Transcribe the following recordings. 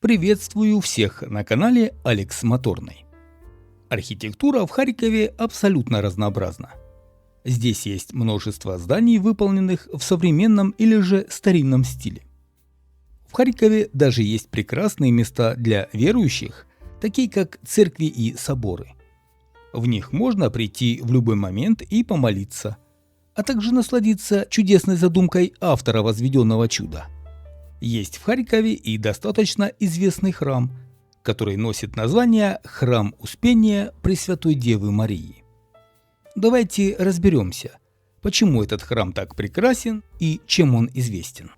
Приветствую всех на канале Алекс Моторный. Архитектура в Харькове абсолютно разнообразна. Здесь есть множество зданий, выполненных в современном или же старинном стиле. В Харькове даже есть прекрасные места для верующих, такие как церкви и соборы. В них можно прийти в любой момент и помолиться, а также насладиться чудесной задумкой автора возведенного чуда. Есть в Харькове и достаточно известный храм, который носит название «Храм Успения Пресвятой Девы Марии». Давайте разберемся, почему этот храм так прекрасен и чем он известен.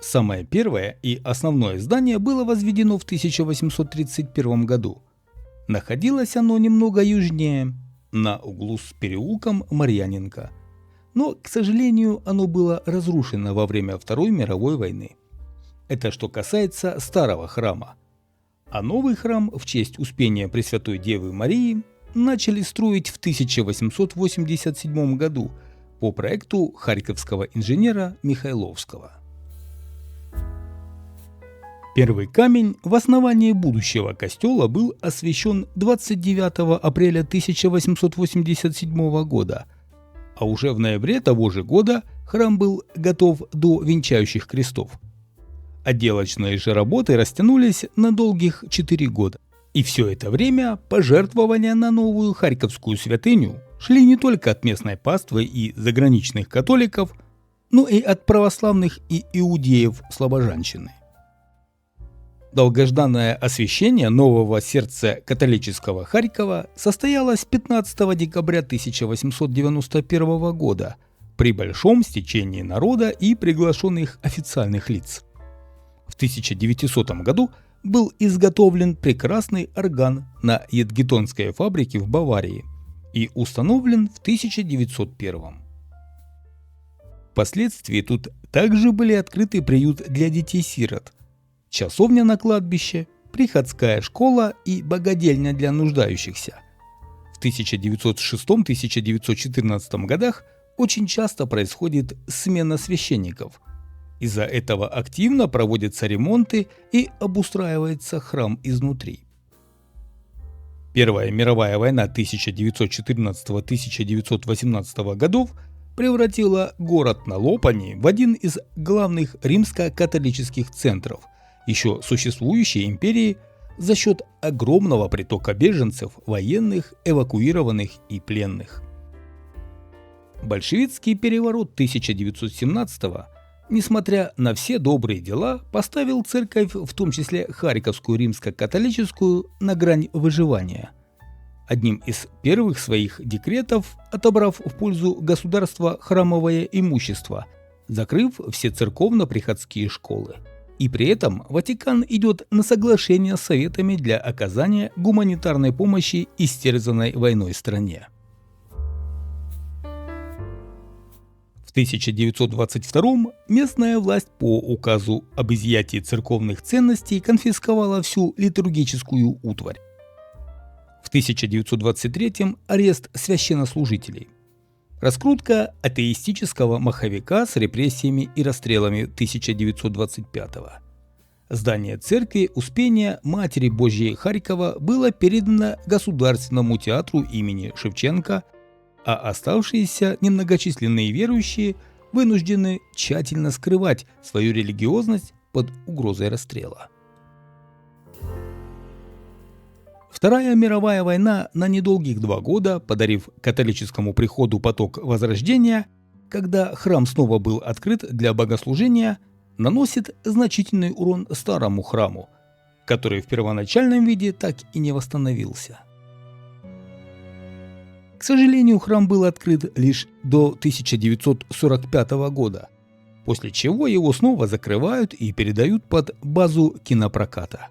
Самое первое и основное здание было возведено в 1831 году. Находилось оно немного южнее, на углу с переулком Марьяненко. Но, к сожалению, оно было разрушено во время Второй мировой войны. Это что касается старого храма. А новый храм в честь Успения Пресвятой Девы Марии начали строить в 1887 году по проекту харьковского инженера Михайловского. Первый камень в основании будущего костела был освящен 29 апреля 1887 года, а уже в ноябре того же года храм был готов до венчающих крестов. Отделочные же работы растянулись на долгих 4 года. И все это время пожертвования на новую харьковскую святыню шли не только от местной паствы и заграничных католиков, но и от православных и иудеев-слобожанщины. Долгожданное освящение нового сердца католического Харькова состоялось 15 декабря 1891 года при большом стечении народа и приглашенных официальных лиц. В 1900 году был изготовлен прекрасный орган на Едгетонской фабрике в Баварии и установлен в 1901. Впоследствии тут также были открыты приют для детей-сирот, часовня на кладбище, приходская школа и богадельня для нуждающихся. В 1906-1914 годах очень часто происходит смена священников. Из-за этого активно проводятся ремонты и обустраивается храм изнутри. Первая мировая война 1914-1918 годов превратила город на Лопани в один из главных римско-католических центров еще существующей империи за счет огромного притока беженцев, военных, эвакуированных и пленных. Большевистский переворот 1917-го, несмотря на все добрые дела, поставил церковь, в том числе Харьковскую римско-католическую, на грань выживания. Одним из первых своих декретов, отобрав в пользу государства храмовое имущество, закрыв все церковно-приходские школы. И при этом Ватикан идет на соглашение с советами для оказания гуманитарной помощи истерзанной войной стране. В 1922 местная власть по указу об изъятии церковных ценностей конфисковала всю литургическую утварь. В 1923 арест священнослужителей. Раскрутка атеистического маховика с репрессиями и расстрелами 1925-го. Здание церкви Успения Матери Божьей Харькова было передано Государственному театру имени Шевченко, а оставшиеся немногочисленные верующие вынуждены тщательно скрывать свою религиозность под угрозой расстрела. Вторая мировая война на недолгих 2 года, подарив католическому приходу поток возрождения, когда храм снова был открыт для богослужения, наносит значительный урон старому храму, который в первоначальном виде так и не восстановился. К сожалению, храм был открыт лишь до 1945 года, после чего его снова закрывают и передают под базу кинопроката,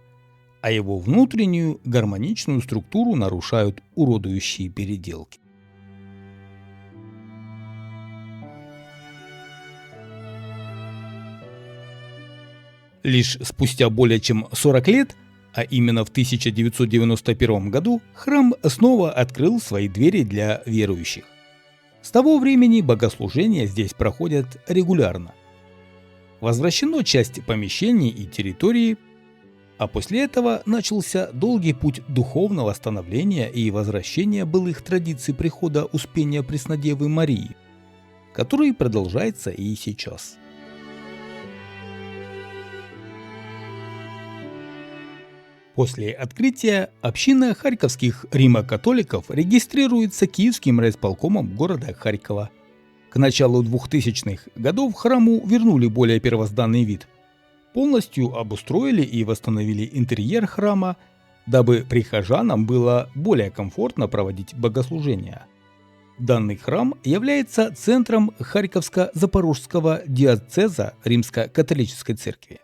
а его внутреннюю гармоничную структуру нарушают уродующие переделки. Лишь спустя более чем 40 лет, а именно в 1991 году, храм снова открыл свои двери для верующих. С того времени богослужения здесь проходят регулярно. Возвращена часть помещений и территории, А после этого начался долгий путь духовного становления и возвращения былых традиций прихода Успения Преснодевы Марии, который продолжается и сейчас. После открытия община харьковских римо-католиков регистрируется Киевским райисполкомом города Харькова. К началу 2000-х годов храму вернули более первозданный вид. Полностью обустроили и восстановили интерьер храма, дабы прихожанам было более комфортно проводить богослужения. Данный храм является центром Харьковско-Запорожского диоцеза Римско-католической церкви.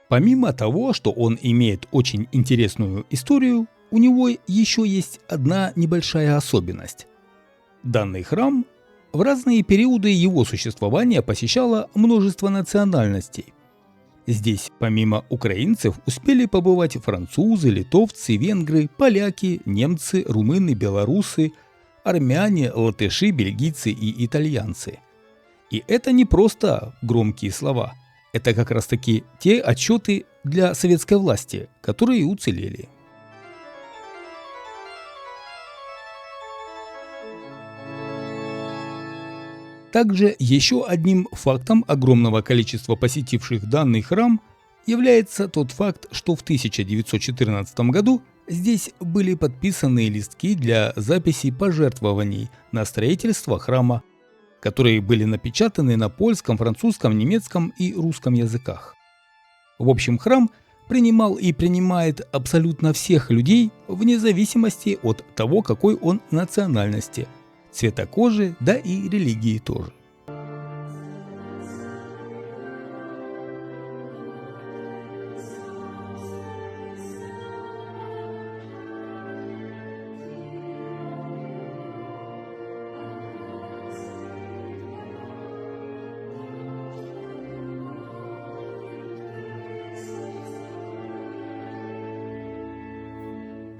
Помимо того, что он имеет очень интересную историю, у него еще есть одна небольшая особенность. Данный храм в разные периоды его существования посещало множество национальностей. Здесь помимо украинцев успели побывать французы, литовцы, венгры, поляки, немцы, румыны, белорусы, армяне, латыши, бельгийцы и итальянцы. И это не просто громкие слова. Это как раз таки те отчеты для советской власти, которые уцелели. Также еще одним фактом огромного количества посетивших данный храм является тот факт, что в 1914 году здесь были подписаны листки для записи пожертвований на строительство храма, которые были напечатаны на польском, французском, немецком и русском языках. В общем, храм принимал и принимает абсолютно всех людей вне зависимости от того, какой он национальности, цвета кожи, да и религии тоже.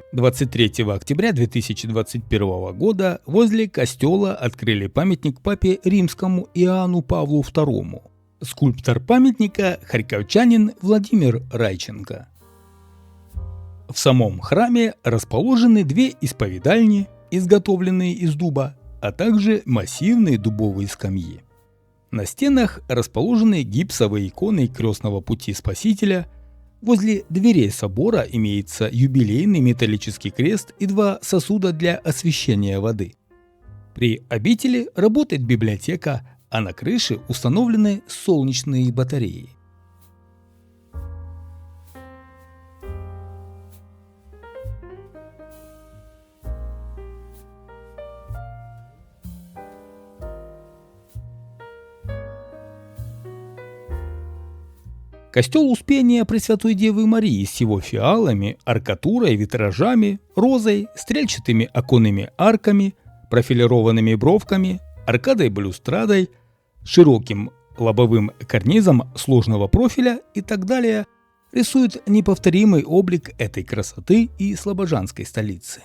– 23 октября 2021 года возле костела открыли памятник папе римскому Иоанну Павлу II. Скульптор памятника – харьковчанин Владимир Райченко. В самом храме расположены две исповедальни, изготовленные из дуба, а также массивные дубовые скамьи. На стенах расположены гипсовые иконы Крестного Пути Спасителя. Возле дверей собора имеется юбилейный металлический крест и два сосуда для освящения воды. При обители работает библиотека, а на крыше установлены солнечные батареи. Костел Успения Пресвятой Девы Марии с его фиалами, аркатурой, витражами, розой, стрельчатыми оконными арками, профилированными бровками, аркадой-балюстрадой, широким лобовым карнизом сложного профиля и так далее рисует неповторимый облик этой красоты и слобожанской столицы.